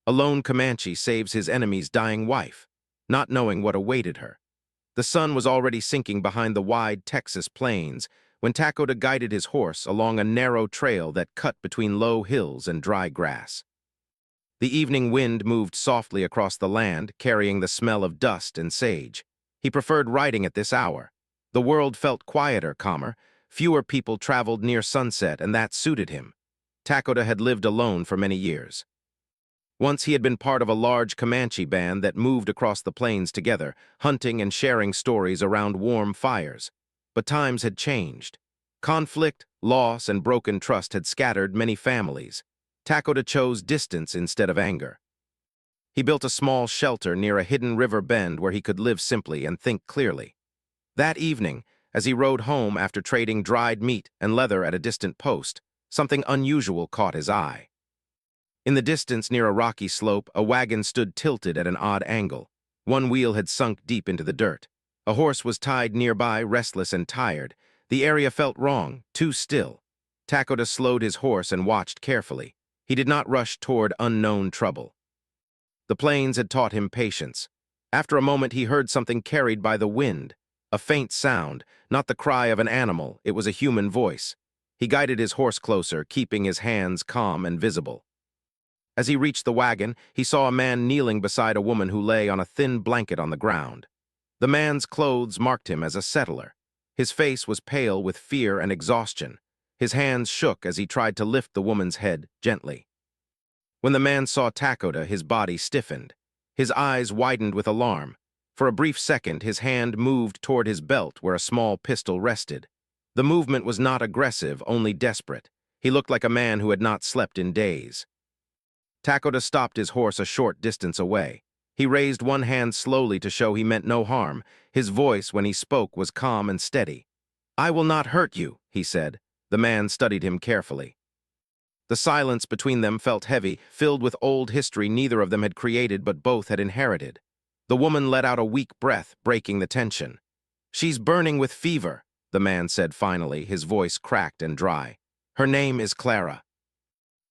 A lone Comanche saves his enemy's dying wife, not knowing what awaited her. The sun was already sinking behind the wide Texas plains when Takoda guided his horse along a narrow trail that cut between low hills and dry grass. The evening wind moved softly across the land, carrying the smell of dust and sage. He preferred riding at this hour. The world felt quieter, calmer. Fewer people traveled near sunset, and that suited him. Takoda had lived alone for many years. Once he had been part of a large Comanche band that moved across the plains together, hunting and sharing stories around warm fires. But times had changed. Conflict, loss, and broken trust had scattered many families. Takoda chose distance instead of anger. He built a small shelter near a hidden river bend where he could live simply and think clearly. That evening, as he rode home after trading dried meat and leather at a distant post, something unusual caught his eye. In the distance near a rocky slope, a wagon stood tilted at an odd angle. One wheel had sunk deep into the dirt. A horse was tied nearby, restless and tired. The area felt wrong, too still. Takoda slowed his horse and watched carefully. He did not rush toward unknown trouble. The plains had taught him patience. After a moment, he heard something carried by the wind. A faint sound, not the cry of an animal, it was a human voice. He guided his horse closer, keeping his hands calm and visible. As he reached the wagon, he saw a man kneeling beside a woman who lay on a thin blanket on the ground. The man's clothes marked him as a settler. His face was pale with fear and exhaustion. His hands shook as he tried to lift the woman's head gently. When the man saw Takoda, his body stiffened. His eyes widened with alarm. For a brief second, his hand moved toward his belt where a small pistol rested. The movement was not aggressive, only desperate. He looked like a man who had not slept in days. Takoda stopped his horse a short distance away. He raised one hand slowly to show he meant no harm. His voice, when he spoke, was calm and steady. "I will not hurt you," he said. The man studied him carefully. The silence between them felt heavy, filled with old history neither of them had created but both had inherited. The woman let out a weak breath, breaking the tension. "She's burning with fever," the man said finally, his voice cracked and dry. "Her name is Clara."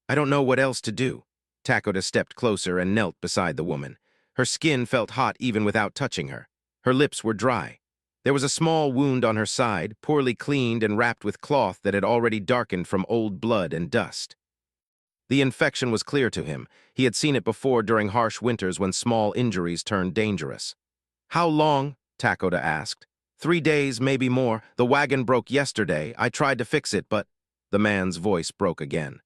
"I don't know what else to do." Takoda stepped closer and knelt beside the woman. Her skin felt hot even without touching her. Her lips were dry. There was a small wound on her side, poorly cleaned and wrapped with cloth that had already darkened from old blood and dust. The infection was clear to him. He had seen it before during harsh winters when small injuries turned dangerous. "How long?" Takoda asked. 3 days, maybe more. The wagon broke yesterday. I tried to fix it, but—" The man's voice broke again.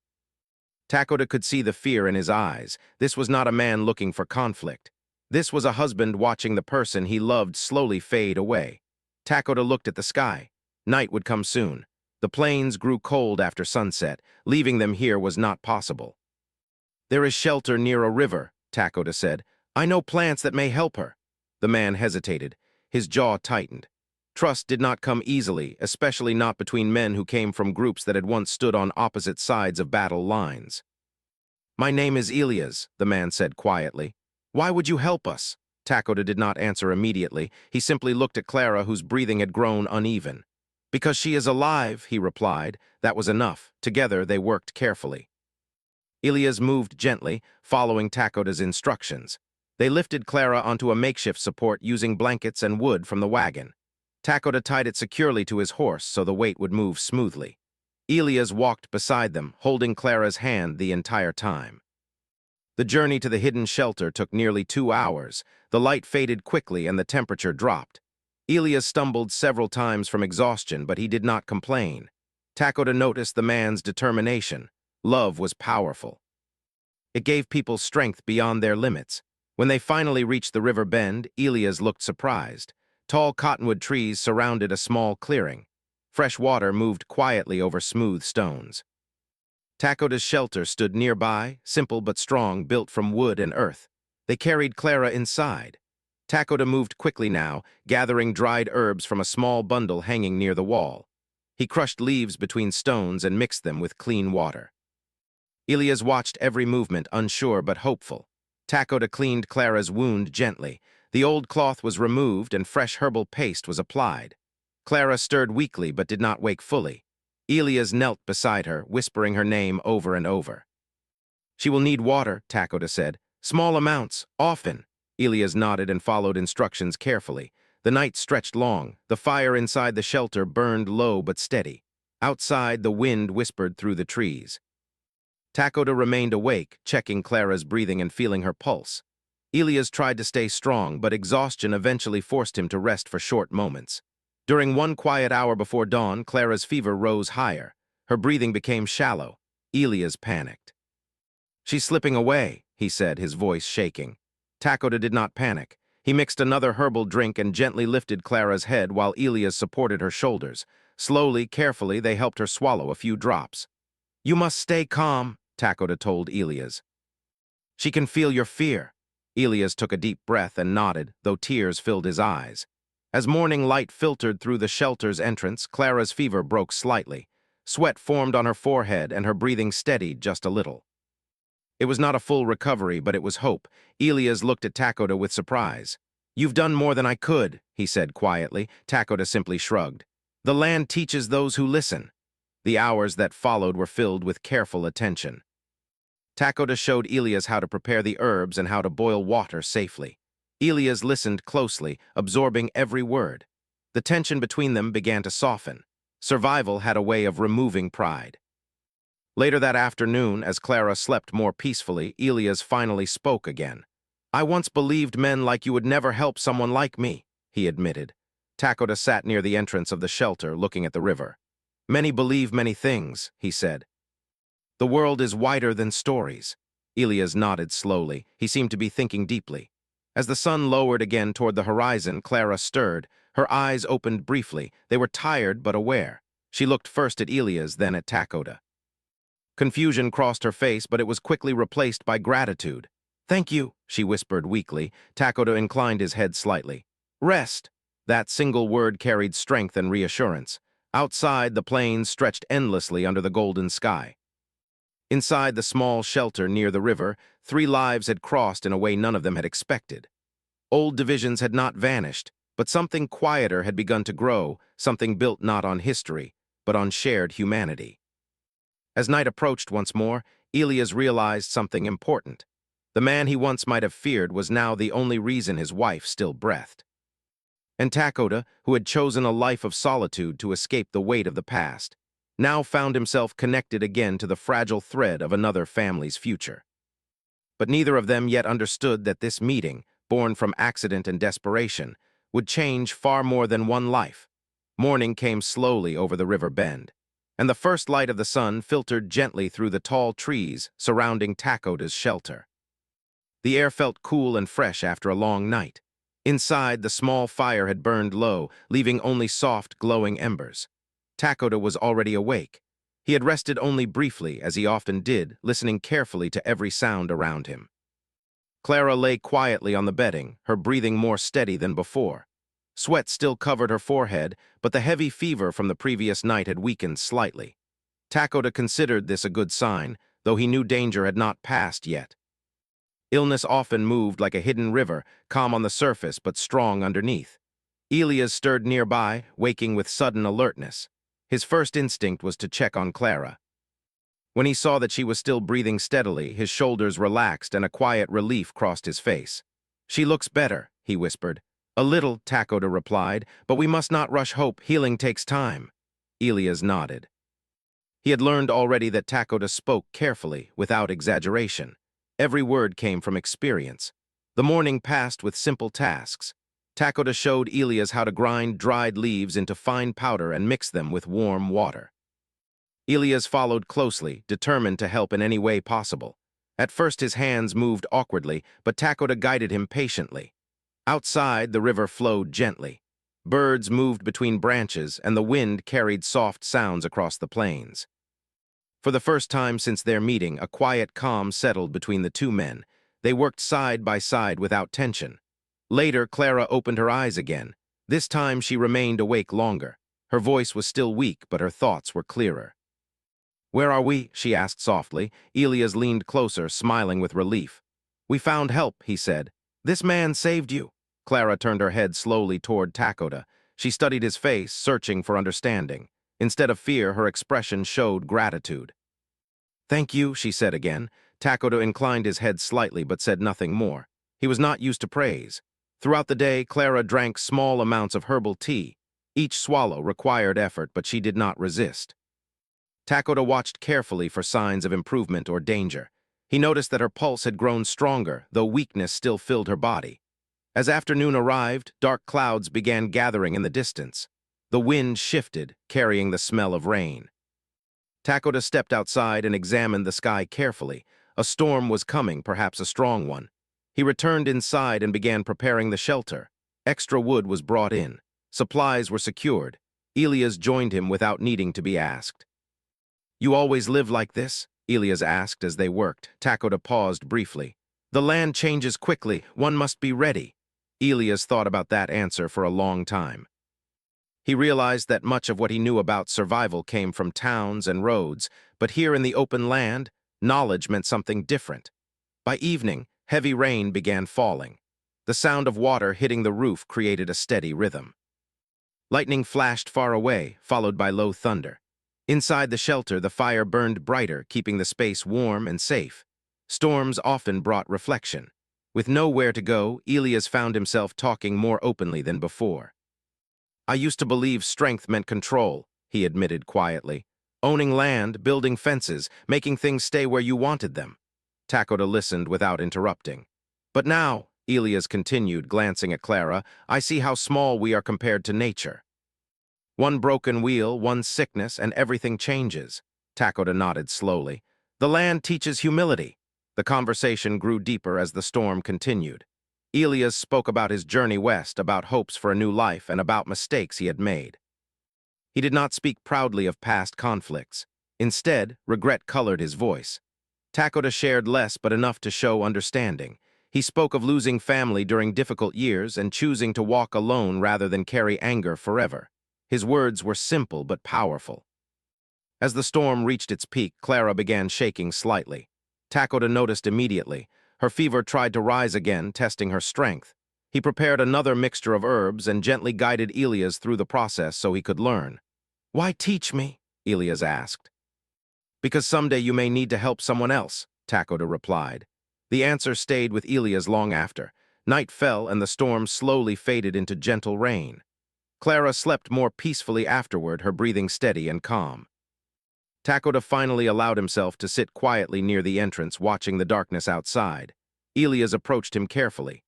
Takoda could see the fear in his eyes. This was not a man looking for conflict. This was a husband watching the person he loved slowly fade away. Takoda looked at the sky. Night would come soon. The plains grew cold after sunset. Leaving them here was not possible. "There is shelter near a river," Takoda said. "I know plants that may help her." The man hesitated. His jaw tightened. Trust did not come easily, especially not between men who came from groups that had once stood on opposite sides of battle lines. "My name is Elias," the man said quietly. "Why would you help us?" Takoda did not answer immediately. He simply looked at Clara, whose breathing had grown uneven. "Because she is alive," he replied. That was enough. Together they worked carefully. Elias moved gently, following Takoda's instructions. They lifted Clara onto a makeshift support using blankets and wood from the wagon. Takoda tied it securely to his horse so the weight would move smoothly. Elias walked beside them, holding Clara's hand the entire time. The journey to the hidden shelter took nearly 2 hours. The light faded quickly and the temperature dropped. Elias stumbled several times from exhaustion, but he did not complain. Takoda noticed the man's determination. Love was powerful. It gave people strength beyond their limits. When they finally reached the river bend, Elias looked surprised. Tall cottonwood trees surrounded a small clearing. Fresh water moved quietly over smooth stones. Takoda's shelter stood nearby, simple but strong, built from wood and earth. They carried Clara inside. Takoda moved quickly now, gathering dried herbs from a small bundle hanging near the wall. He crushed leaves between stones and mixed them with clean water. Elias watched every movement, unsure but hopeful. Takoda cleaned Clara's wound gently. The old cloth was removed and fresh herbal paste was applied. Clara stirred weakly but did not wake fully. Elias knelt beside her, whispering her name over and over. "She will need water," Takoda said. Small amounts, often. Elias nodded and followed instructions carefully. The night stretched long. The fire inside the shelter burned low but steady. Outside, the wind whispered through the trees. Takoda remained awake, checking Clara's breathing and feeling her pulse. Elias tried to stay strong, but exhaustion eventually forced him to rest for short moments. During one quiet hour before dawn, Clara's fever rose higher. Her breathing became shallow. Elias panicked. "She's slipping away," he said, his voice shaking. Takoda did not panic. He mixed another herbal drink and gently lifted Clara's head while Elias supported her shoulders. Slowly, carefully, they helped her swallow a few drops. "You must stay calm," Takoda told Elias. "She can feel your fear." Elias took a deep breath and nodded, though tears filled his eyes. As morning light filtered through the shelter's entrance, Clara's fever broke slightly. Sweat formed on her forehead and her breathing steadied just a little. It was not a full recovery, but it was hope. Elias looked at Takoda with surprise. "You've done more than I could," he said quietly. Takoda simply shrugged. "The land teaches those who listen." The hours that followed were filled with careful attention. Takoda showed Elias how to prepare the herbs and how to boil water safely. Elias listened closely, absorbing every word. The tension between them began to soften. Survival had a way of removing pride. Later that afternoon, as Clara slept more peacefully, Elias finally spoke again. "I once believed men like you would never help someone like me," he admitted. Takoda sat near the entrance of the shelter, looking at the river. "Many believe many things," he said. "The world is wider than stories." Elias nodded slowly. He seemed to be thinking deeply. As the sun lowered again toward the horizon, Clara stirred. Her eyes opened briefly. They were tired but aware. She looked first at Elias, then at Takoda. Confusion crossed her face, but it was quickly replaced by gratitude. "Thank you," she whispered weakly. Takoda inclined his head slightly. "Rest." That single word carried strength and reassurance. Outside, the plains stretched endlessly under the golden sky. Inside the small shelter near the river, 3 lives had crossed in a way none of them had expected. Old divisions had not vanished, but something quieter had begun to grow, something built not on history, but on shared humanity. As night approached once more, Elias realized something important. The man he once might have feared was now the only reason his wife still breathed. And Takoda, who had chosen a life of solitude to escape the weight of the past, now found himself connected again to the fragile thread of another family's future. But neither of them yet understood that this meeting, born from accident and desperation, would change far more than one life. Morning came slowly over the river bend, and the first light of the sun filtered gently through the tall trees surrounding Takoda's shelter. The air felt cool and fresh after a long night. Inside, the small fire had burned low, leaving only soft, glowing embers. Takoda was already awake. He had rested only briefly, as he often did, listening carefully to every sound around him. Clara lay quietly on the bedding, her breathing more steady than before. Sweat still covered her forehead, but the heavy fever from the previous night had weakened slightly. Takoda considered this a good sign, though he knew danger had not passed yet. Illness often moved like a hidden river, calm on the surface but strong underneath. Elias stirred nearby, waking with sudden alertness. His first instinct was to check on Clara. When he saw that she was still breathing steadily, his shoulders relaxed and a quiet relief crossed his face. "She looks better," he whispered. "A little," Takoda replied, "but we must not rush hope. Healing takes time." Elias nodded. He had learned already that Takoda spoke carefully, without exaggeration. Every word came from experience. The morning passed with simple tasks. Takoda showed Elias how to grind dried leaves into fine powder and mix them with warm water. Elias followed closely, determined to help in any way possible. At first his hands moved awkwardly, but Takoda guided him patiently. Outside, the river flowed gently. Birds moved between branches, and the wind carried soft sounds across the plains. For the first time since their meeting, a quiet calm settled between the two men. They worked side by side without tension. Later, Clara opened her eyes again. This time she remained awake longer. Her voice was still weak, but her thoughts were clearer. "Where are we?" she asked softly. Elias leaned closer, smiling with relief. "We found help," he said. "This man saved you." Clara turned her head slowly toward Takoda. She studied his face, searching for understanding. Instead of fear, her expression showed gratitude. "Thank you," she said again. Takoda inclined his head slightly but said nothing more. He was not used to praise. Throughout the day, Clara drank small amounts of herbal tea. Each swallow required effort, but she did not resist. Takoda watched carefully for signs of improvement or danger. He noticed that her pulse had grown stronger, though weakness still filled her body. As afternoon arrived, dark clouds began gathering in the distance. The wind shifted, carrying the smell of rain. Takoda stepped outside and examined the sky carefully. A storm was coming, perhaps a strong one. He returned inside and began preparing the shelter. Extra wood was brought in. Supplies were secured. Elias joined him without needing to be asked. "You always live like this?" Elias asked as they worked. Takoda paused briefly. "The land changes quickly. One must be ready." Elias thought about that answer for a long time. He realized that much of what he knew about survival came from towns and roads, but here in the open land, knowledge meant something different. By evening, heavy rain began falling. The sound of water hitting the roof created a steady rhythm. Lightning flashed far away, followed by low thunder. Inside the shelter, the fire burned brighter, keeping the space warm and safe. Storms often brought reflection. With nowhere to go, Elias found himself talking more openly than before. "I used to believe strength meant control," he admitted quietly. "Owning land, building fences, making things stay where you wanted them." Takoda listened without interrupting. "But now," Elias continued, glancing at Clara, "I see how small we are compared to nature. One broken wheel, one sickness, and everything changes." Takoda nodded slowly. "The land teaches humility." The conversation grew deeper as the storm continued. Elias spoke about his journey west, about hopes for a new life, and about mistakes he had made. He did not speak proudly of past conflicts. Instead, regret colored his voice. Takoda shared less but enough to show understanding. He spoke of losing family during difficult years and choosing to walk alone rather than carry anger forever. His words were simple but powerful. As the storm reached its peak, Clara began shaking slightly. Takoda noticed immediately. Her fever tried to rise again, testing her strength. He prepared another mixture of herbs and gently guided Elias through the process so he could learn. "Why teach me?" Elias asked. "Because someday you may need to help someone else," Takoda replied. The answer stayed with Elias long after. Night fell and the storm slowly faded into gentle rain. Clara slept more peacefully afterward, her breathing steady and calm. Takoda finally allowed himself to sit quietly near the entrance, watching the darkness outside. Elias approached him carefully.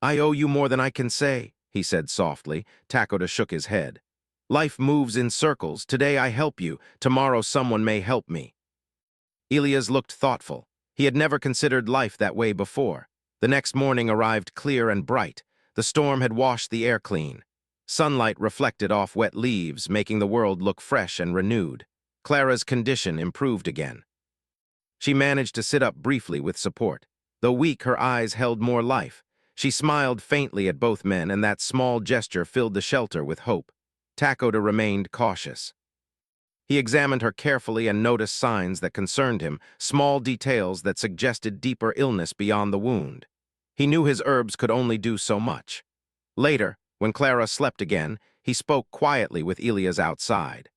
"I owe you more than I can say," he said softly. Takoda shook his head. "Life moves in circles. Today I help you. Tomorrow someone may help me." Elias looked thoughtful. He had never considered life that way before. The next morning arrived clear and bright. The storm had washed the air clean. Sunlight reflected off wet leaves, making the world look fresh and renewed. Clara's condition improved again. She managed to sit up briefly with support. Though weak, her eyes held more life. She smiled faintly at both men, and that small gesture filled the shelter with hope. Takoda remained cautious. He examined her carefully and noticed signs that concerned him, small details that suggested deeper illness beyond the wound. He knew his herbs could only do so much. Later, when Clara slept again, he spoke quietly with Elias outside.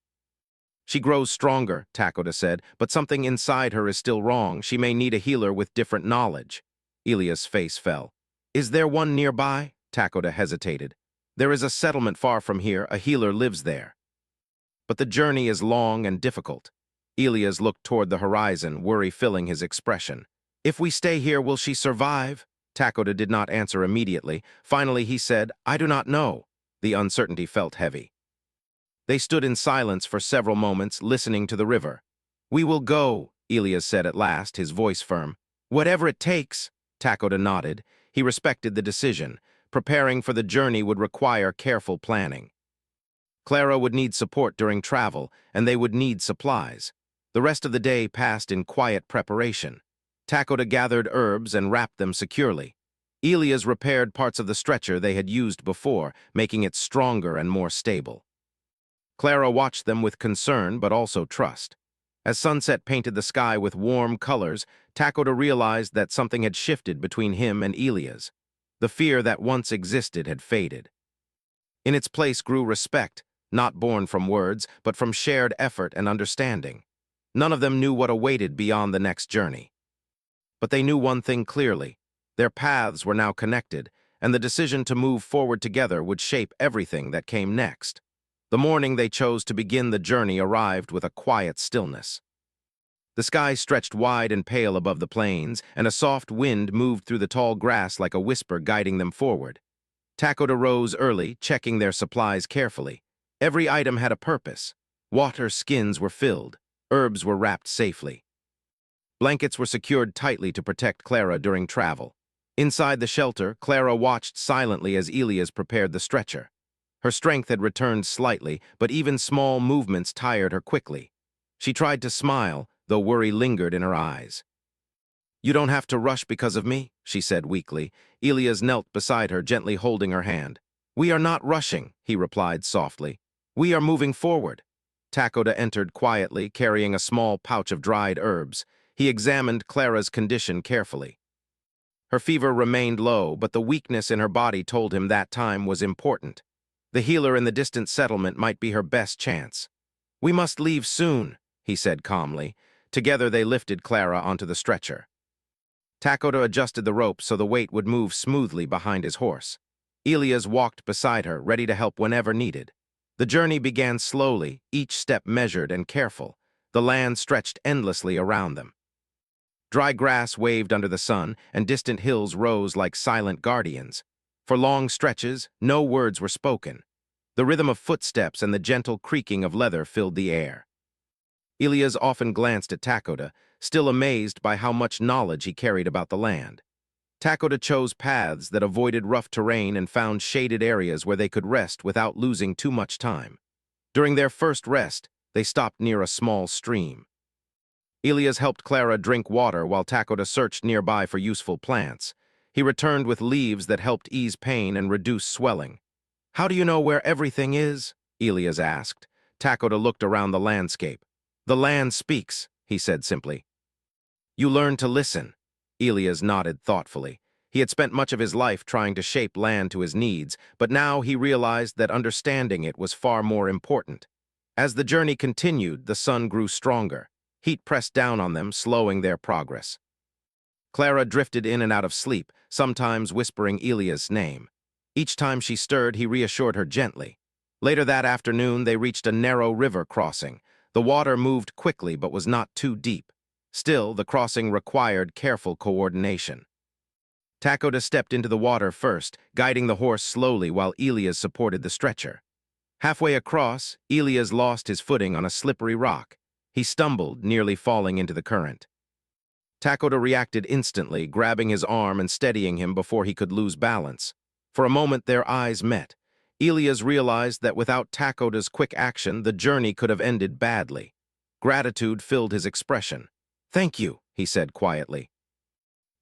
"She grows stronger," Takoda said, "but something inside her is still wrong. She may need a healer with different knowledge." Elias' face fell. "Is there one nearby?" Takoda hesitated. "There is a settlement far from here. A healer lives there. But the journey is long and difficult." Elias looked toward the horizon, worry filling his expression. "If we stay here, will she survive?" Takoda did not answer immediately. Finally, he said, "I do not know." The uncertainty felt heavy. They stood in silence for several moments, listening to the river. "We will go," Elias said at last, his voice firm. "Whatever it takes." Takoda nodded. He respected the decision. Preparing for the journey would require careful planning. Clara would need support during travel, and they would need supplies. The rest of the day passed in quiet preparation. Takoda gathered herbs and wrapped them securely. Elias repaired parts of the stretcher they had used before, making it stronger and more stable. Clara watched them with concern but also trust. As sunset painted the sky with warm colors, Takoda realized that something had shifted between him and Elias. The fear that once existed had faded. In its place grew respect, not born from words, but from shared effort and understanding. None of them knew what awaited beyond the next journey. But they knew one thing clearly. Their paths were now connected, and the decision to move forward together would shape everything that came next. The morning they chose to begin the journey arrived with a quiet stillness. The sky stretched wide and pale above the plains, and a soft wind moved through the tall grass like a whisper guiding them forward. Takoda rose early, checking their supplies carefully. Every item had a purpose. Water skins were filled. Herbs were wrapped safely. Blankets were secured tightly to protect Clara during travel. Inside the shelter, Clara watched silently as Elias prepared the stretcher. Her strength had returned slightly, but even small movements tired her quickly. She tried to smile, though worry lingered in her eyes. "You don't have to rush because of me," she said weakly. Elias knelt beside her, gently holding her hand. "We are not rushing," he replied softly. "We are moving forward." Takoda entered quietly, carrying a small pouch of dried herbs. He examined Clara's condition carefully. Her fever remained low, but the weakness in her body told him that time was important. The healer in the distant settlement might be her best chance. "We must leave soon," he said calmly. Together they lifted Clara onto the stretcher. Takoda adjusted the rope so the weight would move smoothly behind his horse. Elias walked beside her, ready to help whenever needed. The journey began slowly, each step measured and careful. The land stretched endlessly around them. Dry grass waved under the sun, and distant hills rose like silent guardians. For long stretches, no words were spoken. The rhythm of footsteps and the gentle creaking of leather filled the air. Elias often glanced at Takoda, still amazed by how much knowledge he carried about the land. Takoda chose paths that avoided rough terrain and found shaded areas where they could rest without losing too much time. During their first rest, they stopped near a small stream. Elias helped Clara drink water while Takoda searched nearby for useful plants. He returned with leaves that helped ease pain and reduce swelling. "How do you know where everything is?" Elias asked. Takoda looked around the landscape. "The land speaks," he said simply. "You learn to listen." Elias nodded thoughtfully. He had spent much of his life trying to shape land to his needs, but now he realized that understanding it was far more important. As the journey continued, the sun grew stronger. Heat pressed down on them, slowing their progress. Clara drifted in and out of sleep, sometimes whispering Elias' name. Each time she stirred, he reassured her gently. Later that afternoon, they reached a narrow river crossing. The water moved quickly but was not too deep. Still, the crossing required careful coordination. Takoda stepped into the water first, guiding the horse slowly while Elias supported the stretcher. Halfway across, Elias lost his footing on a slippery rock. He stumbled, nearly falling into the current. Takoda reacted instantly, grabbing his arm and steadying him before he could lose balance. For a moment, their eyes met. Elias realized that without Takoda's quick action, the journey could have ended badly. Gratitude filled his expression. "Thank you," he said quietly.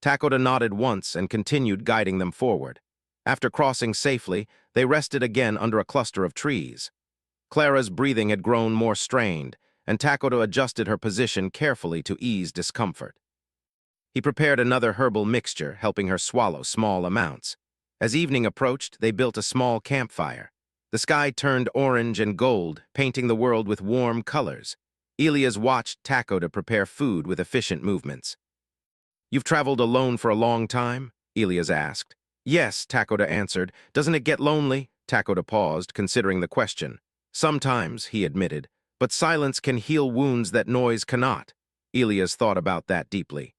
Takoda nodded once and continued guiding them forward. After crossing safely, they rested again under a cluster of trees. Clara's breathing had grown more strained, and Takoda adjusted her position carefully to ease discomfort. He prepared another herbal mixture, helping her swallow small amounts. As evening approached, they built a small campfire. The sky turned orange and gold, painting the world with warm colors. Elias watched Takoda prepare food with efficient movements. "You've traveled alone for a long time?" Elias asked. "Yes," Takoda answered. "Doesn't it get lonely?" Takoda paused, considering the question. "Sometimes," he admitted, "but silence can heal wounds that noise cannot." Elias thought about that deeply.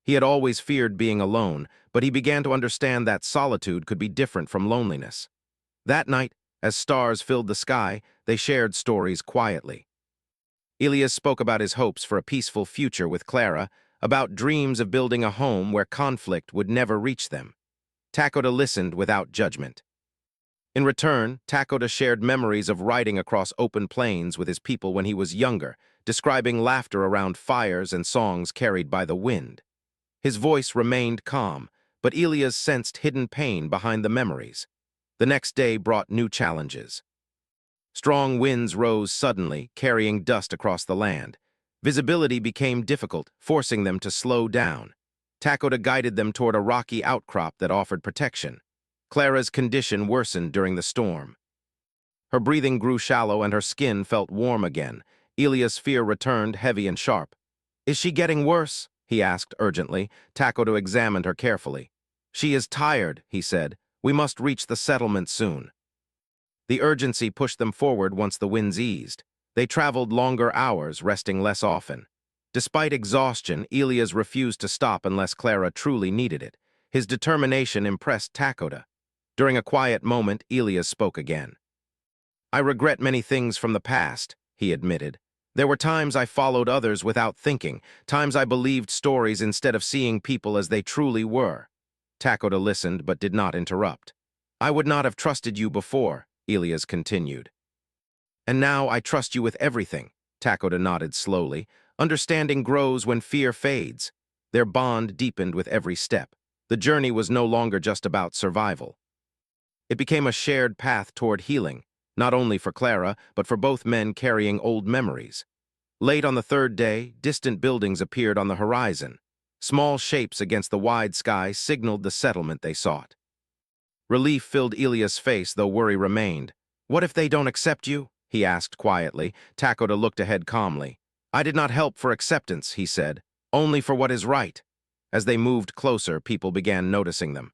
He had always feared being alone, but he began to understand that solitude could be different from loneliness. That night, as stars filled the sky, they shared stories quietly. Elias spoke about his hopes for a peaceful future with Clara, about dreams of building a home where conflict would never reach them. Takoda listened without judgment. In return, Takoda shared memories of riding across open plains with his people when he was younger, describing laughter around fires and songs carried by the wind. His voice remained calm, but Elias sensed hidden pain behind the memories. The next day brought new challenges. Strong winds rose suddenly, carrying dust across the land. Visibility became difficult, forcing them to slow down. Takoda guided them toward a rocky outcrop that offered protection. Clara's condition worsened during the storm. Her breathing grew shallow and her skin felt warm again. Elias' fear returned, heavy and sharp. "Is she getting worse?" he asked urgently. Takoda examined her carefully. She is tired, he said. We must reach the settlement soon. The urgency pushed them forward once the winds eased. They traveled longer hours, resting less often. Despite exhaustion, Elias refused to stop unless Clara truly needed it. His determination impressed Takoda. During a quiet moment, Elias spoke again. I regret many things from the past, he admitted. There were times I followed others without thinking, times I believed stories instead of seeing people as they truly were. Takoda listened but did not interrupt. I would not have trusted you before, Elias continued. And now I trust you with everything, Takoda nodded slowly. Understanding grows when fear fades. Their bond deepened with every step. The journey was no longer just about survival. It became a shared path toward healing, not only for Clara, but for both men carrying old memories. Late on the third day, distant buildings appeared on the horizon. Small shapes against the wide sky signaled the settlement they sought. Relief filled Elias' face, though worry remained. What if they don't accept you? He asked quietly. Takoda looked ahead calmly. I did not help for acceptance, he said, only for what is right. As they moved closer, people began noticing them.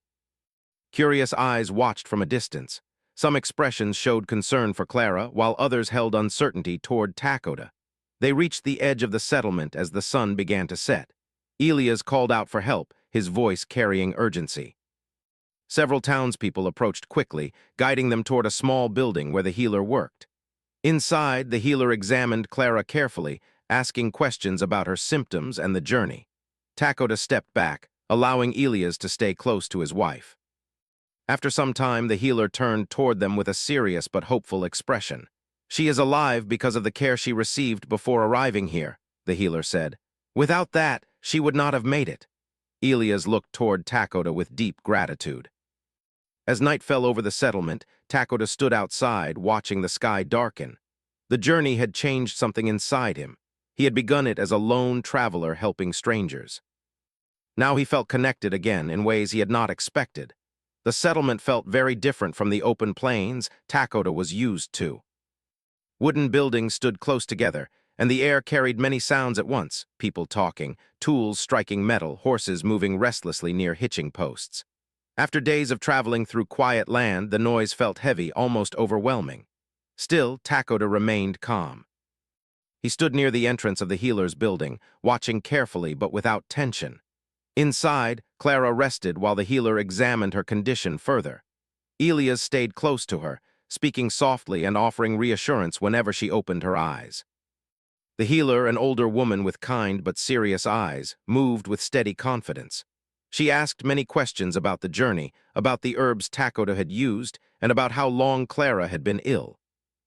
Curious eyes watched from a distance. Some expressions showed concern for Clara, while others held uncertainty toward Takoda. They reached the edge of the settlement as the sun began to set. Elias called out for help, his voice carrying urgency. Several townspeople approached quickly, guiding them toward a small building where the healer worked. Inside, the healer examined Clara carefully, asking questions about her symptoms and the journey. Takoda stepped back, allowing Elias to stay close to his wife. After some time, the healer turned toward them with a serious but hopeful expression. She is alive because of the care she received before arriving here, the healer said. Without that, she would not have made it. Elias looked toward Takoda with deep gratitude. As night fell over the settlement, Takoda stood outside, watching the sky darken. The journey had changed something inside him. He had begun it as a lone traveler helping strangers. Now he felt connected again in ways he had not expected. The settlement felt very different from the open plains Takoda was used to. Wooden buildings stood close together, and the air carried many sounds at once, people talking, tools striking metal, horses moving restlessly near hitching posts. After days of traveling through quiet land, the noise felt heavy, almost overwhelming. Still, Takoda remained calm. He stood near the entrance of the healer's building, watching carefully but without tension. Inside, Clara rested while the healer examined her condition further. Elias stayed close to her, speaking softly and offering reassurance whenever she opened her eyes. The healer, an older woman with kind but serious eyes, moved with steady confidence. She asked many questions about the journey, about the herbs Takoda had used, and about how long Clara had been ill.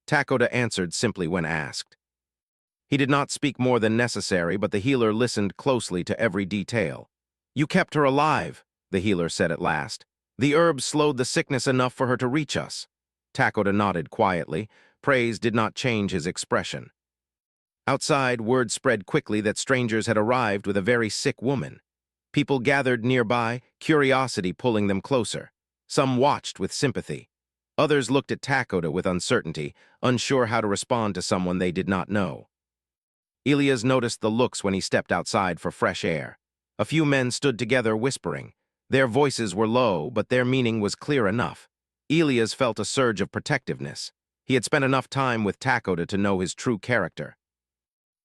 Takoda answered simply when asked. He did not speak more than necessary, but the healer listened closely to every detail. You kept her alive, the healer said at last. The herbs slowed the sickness enough for her to reach us. Takoda nodded quietly. Praise did not change his expression. Outside, word spread quickly that strangers had arrived with a very sick woman. People gathered nearby, curiosity pulling them closer. Some watched with sympathy. Others looked at Takoda with uncertainty, unsure how to respond to someone they did not know. Elias noticed the looks when he stepped outside for fresh air. A few men stood together whispering. Their voices were low, but their meaning was clear enough. Elias felt a surge of protectiveness. He had spent enough time with Takoda to know his true character.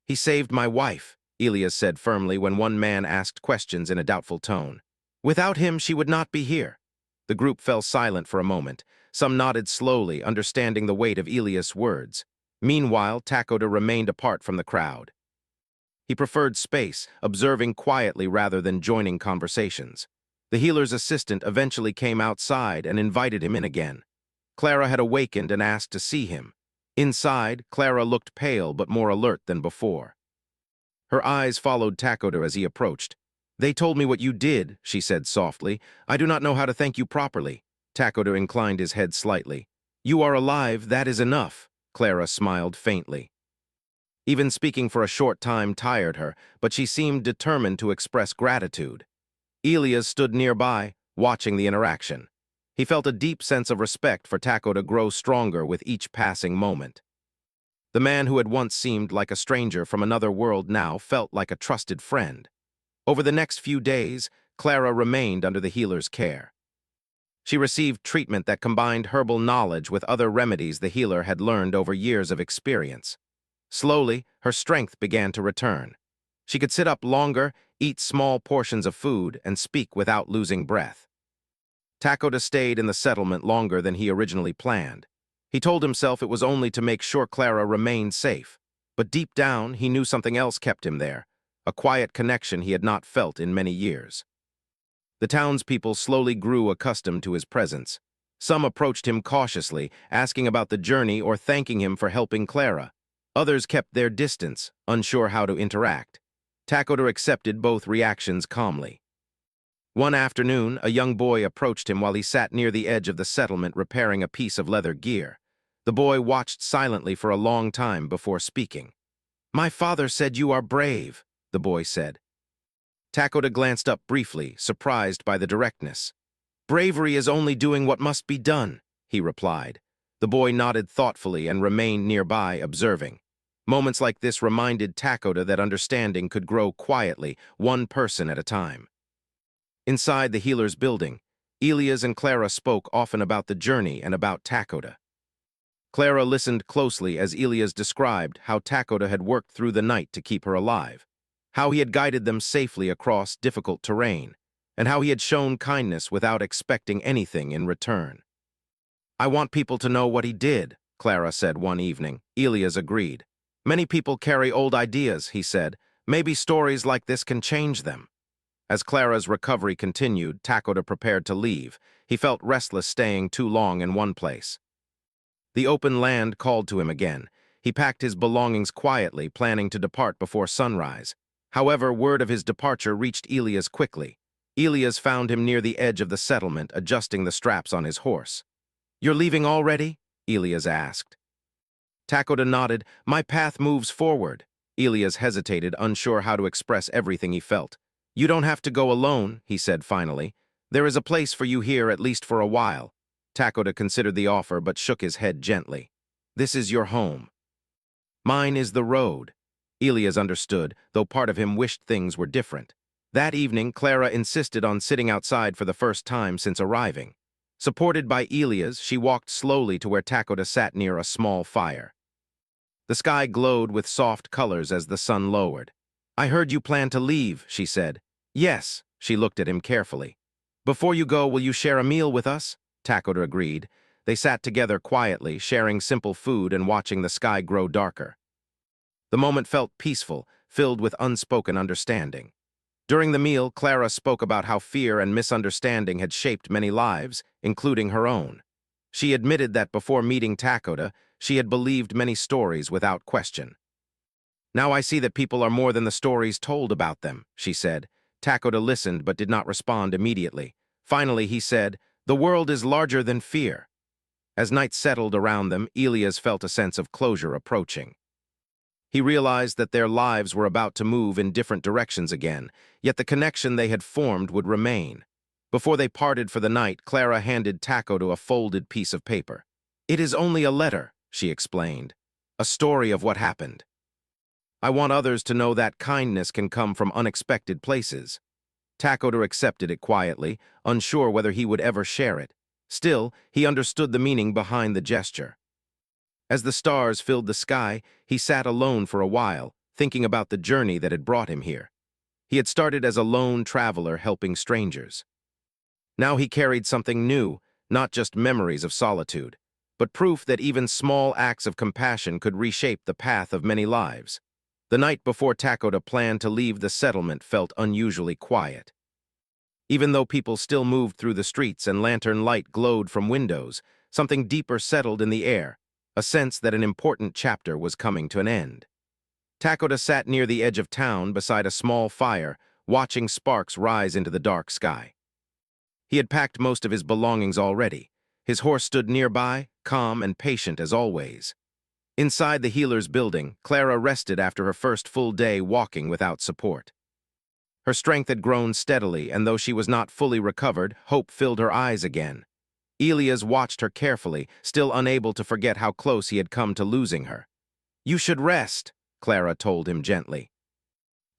He saved my wife, Elias said firmly when one man asked questions in a doubtful tone. Without him, she would not be here. The group fell silent for a moment. Some nodded slowly, understanding the weight of Elias' words. Meanwhile, Takoda remained apart from the crowd. He preferred space, observing quietly rather than joining conversations. The healer's assistant eventually came outside and invited him in again. Clara had awakened and asked to see him. Inside, Clara looked pale but more alert than before. Her eyes followed Takoda as he approached. They told me what you did, she said softly. I do not know how to thank you properly. Takoda inclined his head slightly. You are alive, that is enough, Clara smiled faintly. Even speaking for a short time tired her, but she seemed determined to express gratitude. Elias stood nearby, watching the interaction. He felt a deep sense of respect for Takoda grow stronger with each passing moment. The man who had once seemed like a stranger from another world now felt like a trusted friend. Over the next few days, Clara remained under the healer's care. She received treatment that combined herbal knowledge with other remedies the healer had learned over years of experience. Slowly, her strength began to return. She could sit up longer, eat small portions of food, and speak without losing breath. Takoda stayed in the settlement longer than he originally planned. He told himself it was only to make sure Clara remained safe. But deep down, he knew something else kept him there, a quiet connection he had not felt in many years. The townspeople slowly grew accustomed to his presence. Some approached him cautiously, asking about the journey or thanking him for helping Clara. Others kept their distance, unsure how to interact. Takoda accepted both reactions calmly. One afternoon, a young boy approached him while he sat near the edge of the settlement repairing a piece of leather gear. The boy watched silently for a long time before speaking. "My father said you are brave," the boy said. Takoda glanced up briefly, surprised by the directness. "Bravery is only doing what must be done," he replied. The boy nodded thoughtfully and remained nearby, observing. Moments like this reminded Takoda that understanding could grow quietly, one person at a time. Inside the healer's building, Elias and Clara spoke often about the journey and about Takoda. Clara listened closely as Elias described how Takoda had worked through the night to keep her alive, how he had guided them safely across difficult terrain, and how he had shown kindness without expecting anything in return. "I want people to know what he did," Clara said one evening. Elias agreed. "Many people carry old ideas," he said. "Maybe stories like this can change them." As Clara's recovery continued, Takoda prepared to leave. He felt restless staying too long in one place. The open land called to him again. He packed his belongings quietly, planning to depart before sunrise. However, word of his departure reached Elias quickly. Elias found him near the edge of the settlement, adjusting the straps on his horse. "You're leaving already?" Elias asked. Takoda nodded. "My path moves forward." Elias hesitated, unsure how to express everything he felt. "You don't have to go alone," he said finally. "There is a place for you here, at least for a while." Takoda considered the offer but shook his head gently. "This is your home. Mine is the road." Elias understood, though part of him wished things were different. That evening, Clara insisted on sitting outside for the first time since arriving. Supported by Elias, she walked slowly to where Takoda sat near a small fire. The sky glowed with soft colors as the sun lowered. "I heard you plan to leave," she said. "Yes," she looked at him carefully. "Before you go, will you share a meal with us?" Takoda agreed. They sat together quietly, sharing simple food and watching the sky grow darker. The moment felt peaceful, filled with unspoken understanding. During the meal, Clara spoke about how fear and misunderstanding had shaped many lives, including her own. She admitted that before meeting Takoda, she had believed many stories without question. "Now I see that people are more than the stories told about them," she said. Takoda listened but did not respond immediately. Finally, he said, "The world is larger than fear." As night settled around them, Elias felt a sense of closure approaching. He realized that their lives were about to move in different directions again, yet the connection they had formed would remain. Before they parted for the night, Clara handed Takoda a folded piece of paper. "It is only a letter," she explained. "A story of what happened. I want others to know that kindness can come from unexpected places." Takoda accepted it quietly, unsure whether he would ever share it. Still, he understood the meaning behind the gesture. As the stars filled the sky, he sat alone for a while, thinking about the journey that had brought him here. He had started as a lone traveler helping strangers. Now he carried something new, not just memories of solitude, but proof that even small acts of compassion could reshape the path of many lives. The night before Takoda planned to leave the settlement felt unusually quiet. Even though people still moved through the streets and lantern light glowed from windows, something deeper settled in the air, a sense that an important chapter was coming to an end. Takoda sat near the edge of town beside a small fire, watching sparks rise into the dark sky. He had packed most of his belongings already. His horse stood nearby, calm and patient as always. Inside the healer's building, Clara rested after her first full day walking without support. Her strength had grown steadily, and though she was not fully recovered, hope filled her eyes again. Elias watched her carefully, still unable to forget how close he had come to losing her. "You should rest," Clara told him gently.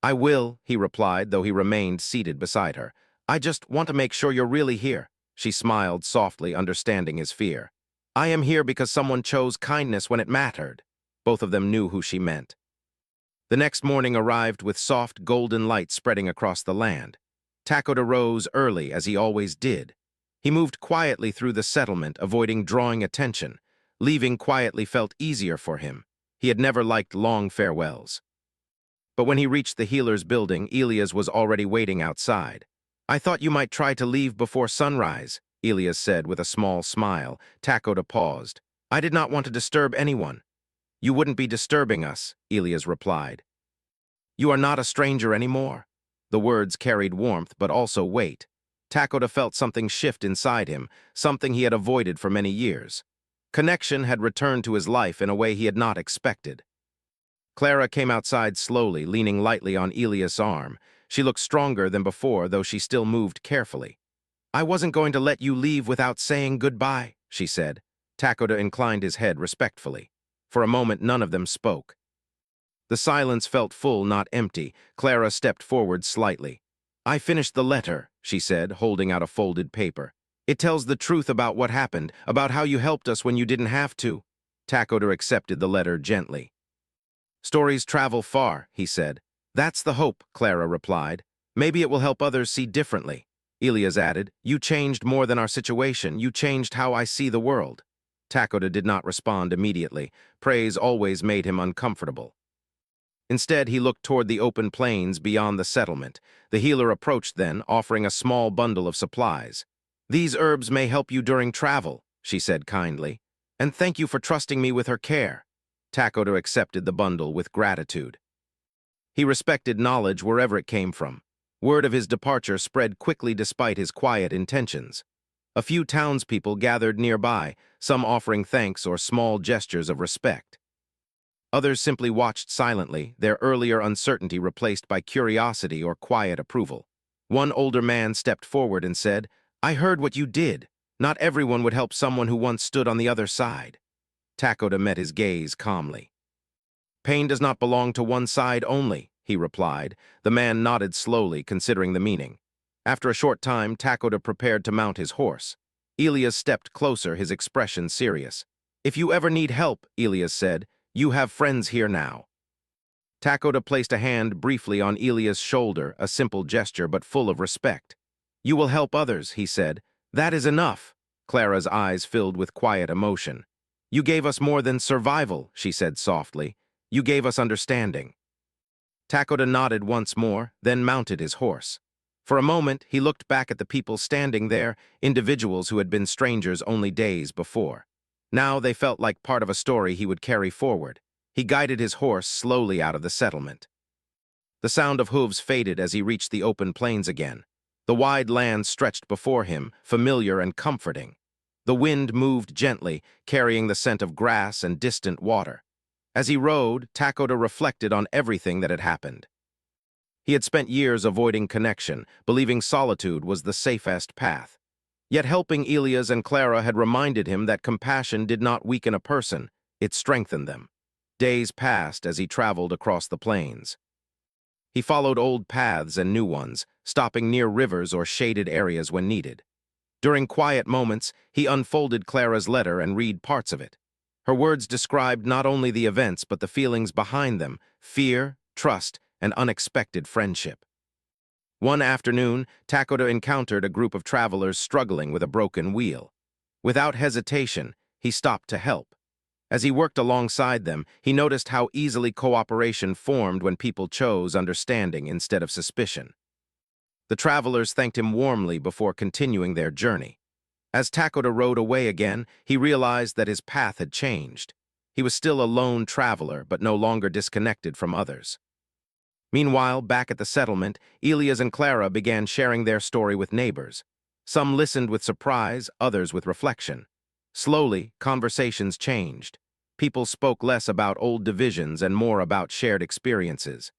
I will, he replied, though he remained seated beside her. I just want to make sure you're really here. She smiled softly, understanding his fear. I am here because someone chose kindness when it mattered. Both of them knew who she meant. The next morning arrived with soft, golden light spreading across the land. Takoda rose early, as he always did. He moved quietly through the settlement, avoiding drawing attention. Leaving quietly felt easier for him. He had never liked long farewells. But when he reached the healer's building, Elias was already waiting outside. I thought you might try to leave before sunrise, Elias said with a small smile. Takoda paused. I did not want to disturb anyone. You wouldn't be disturbing us, Elias replied. You are not a stranger anymore. The words carried warmth, but also weight. Takoda felt something shift inside him, something he had avoided for many years. Connection had returned to his life in a way he had not expected. Clara came outside slowly, leaning lightly on Elias' arm. She looked stronger than before, though she still moved carefully. I wasn't going to let you leave without saying goodbye, she said. Takoda inclined his head respectfully. For a moment, none of them spoke. The silence felt full, not empty. Clara stepped forward slightly. I finished the letter, she said, holding out a folded paper. It tells the truth about what happened, about how you helped us when you didn't have to. Takoda accepted the letter gently. Stories travel far, he said. That's the hope, Clara replied. Maybe it will help others see differently. Elias added, you changed more than our situation. You changed how I see the world. Takoda did not respond immediately. Praise always made him uncomfortable. Instead, he looked toward the open plains beyond the settlement. The healer approached then, offering a small bundle of supplies. These herbs may help you during travel, she said kindly. And thank you for trusting me with her care. Takoda accepted the bundle with gratitude. He respected knowledge wherever it came from. Word of his departure spread quickly despite his quiet intentions. A few townspeople gathered nearby, some offering thanks or small gestures of respect. Others simply watched silently, their earlier uncertainty replaced by curiosity or quiet approval. One older man stepped forward and said, I heard what you did. Not everyone would help someone who once stood on the other side. Takoda met his gaze calmly. Pain does not belong to one side only, he replied. The man nodded slowly, considering the meaning. After a short time, Takoda prepared to mount his horse. Elias stepped closer, his expression serious. If you ever need help, Elias said, you have friends here now. Takoda placed a hand briefly on Elias' shoulder, a simple gesture but full of respect. You will help others, he said. That is enough. Clara's eyes filled with quiet emotion. You gave us more than survival, she said softly. You gave us understanding. Takoda nodded once more, then mounted his horse. For a moment, he looked back at the people standing there, individuals who had been strangers only days before. Now they felt like part of a story he would carry forward. He guided his horse slowly out of the settlement. The sound of hooves faded as he reached the open plains again. The wide land stretched before him, familiar and comforting. The wind moved gently, carrying the scent of grass and distant water. As he rode, Takoda reflected on everything that had happened. He had spent years avoiding connection, believing solitude was the safest path. Yet helping Elias and Clara had reminded him that compassion did not weaken a person, it strengthened them. Days passed as he traveled across the plains. He followed old paths and new ones, stopping near rivers or shaded areas when needed. During quiet moments, he unfolded Clara's letter and read parts of it. Her words described not only the events but the feelings behind them, fear, trust, and unexpected friendship. One afternoon, Takoda encountered a group of travelers struggling with a broken wheel. Without hesitation, he stopped to help. As he worked alongside them, he noticed how easily cooperation formed when people chose understanding instead of suspicion. The travelers thanked him warmly before continuing their journey. As Takoda rode away again, he realized that his path had changed. He was still a lone traveler, but no longer disconnected from others. Meanwhile, back at the settlement, Elias and Clara began sharing their story with neighbors. Some listened with surprise, others with reflection. Slowly, conversations changed. People spoke less about old divisions and more about shared experiences.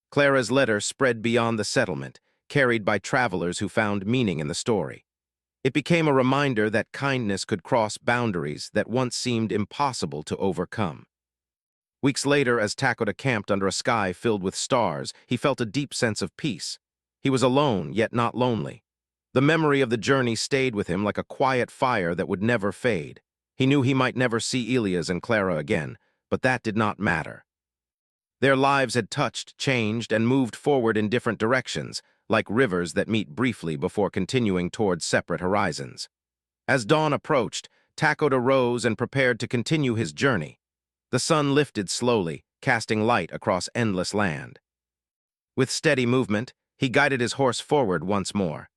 Clara's letter spread beyond the settlement, carried by travelers who found meaning in the story. It became a reminder that kindness could cross boundaries that once seemed impossible to overcome. Weeks later, as Takoda camped under a sky filled with stars, he felt a deep sense of peace. He was alone, yet not lonely. The memory of the journey stayed with him like a quiet fire that would never fade. He knew he might never see Elias and Clara again, but that did not matter. Their lives had touched, changed, and moved forward in different directions, like rivers that meet briefly before continuing toward separate horizons. As dawn approached, Takoda rose and prepared to continue his journey. The sun lifted slowly, casting light across endless land. With steady movement, he guided his horse forward once more.